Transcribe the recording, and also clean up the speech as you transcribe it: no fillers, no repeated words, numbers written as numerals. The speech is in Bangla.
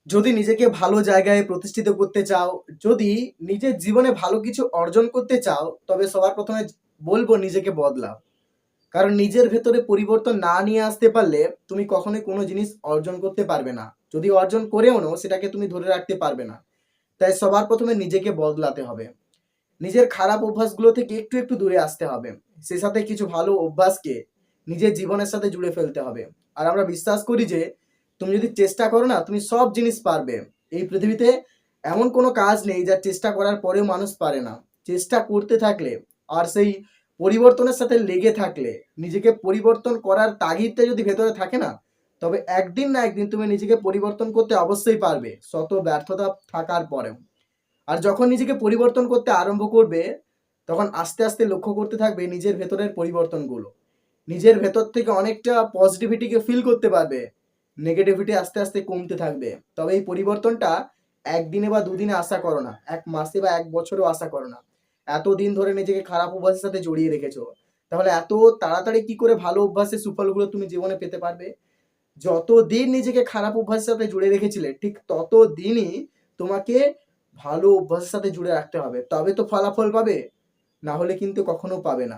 যদি নিজেকে ভালো জায়গায় প্রতিষ্ঠিত করতে চাও, যদি নিজের জীবনে ভালো কিছু অর্জন করতে চাও, তবে সবার প্রথমে বলবো নিজেকে বদলাও। কারণ নিজের ভেতরে পরিবর্তন না নিয়ে আসতে পারলে তুমি কখনোই কোনো জিনিস অর্জন করতে পারবে না। যদি অর্জন করেও নাও, সেটাকে তুমি ধরে রাখতে পারবে না। তাই সবার প্রথমে নিজেকে বদলাতে হবে। নিজের খারাপ অভ্যাসগুলো থেকে একটু একটু দূরে আসতে হবে। সেই সাথে কিছু ভালো অভ্যাসকে নিজের জীবনের সাথে জুড়ে ফেলতে হবে। আর আমরা বিশ্বাস করি যে তুমি যদি চেষ্টা করো না, তুমি সব জিনিস পারবে। এই পৃথিবীতে এমন কোনো কাজ নেই যা চেষ্টা করার পরেও মানুষ পারে না। চেষ্টা করতে থাকলে আর সেই পরিবর্তনের সাথে লেগে থাকলে, নিজেকে পরিবর্তন করার তাগিদটা যদি ভেতরে থাকে না, তবে একদিন না একদিন তুমি নিজেকে পরিবর্তন করতে অবশ্যই পারবে, শত ব্যর্থতা থাকার পরেও। আর যখন নিজেকে পরিবর্তন করতে আরম্ভ করবে, তখন আস্তে আস্তে লক্ষ্য করতে থাকবে নিজের ভেতরের পরিবর্তনগুলো। নিজের ভেতর থেকে অনেকটা পজিটিভিটিকে ফিল করতে পারবে। নেগেটিভিটি আস্তে আস্তে কমতে থাকবে। তবে এই পরিবর্তনটা একদিনে বা দুদিনে আশা করো না, এক মাসে বা এক বছরেও আশা করো না। এতদিন ধরে নিজেকে খারাপ অভ্যাসের সাথে জড়িয়ে রেখেছো, তাহলে এত তাড়াতাড়ি কি করে ভালো অভ্যাসের সুফলগুলো তুমি জীবনে পেতে পারবে? যতদিন নিজেকে খারাপ অভ্যাসের সাথে জুড়ে রেখেছিলে, ঠিক ততদিনই তোমাকে ভালো অভ্যাসের সাথে জুড়ে রাখতে হবে। তবে তো ফলাফল পাবে, না হলে কিন্তু কখনো পাবে না।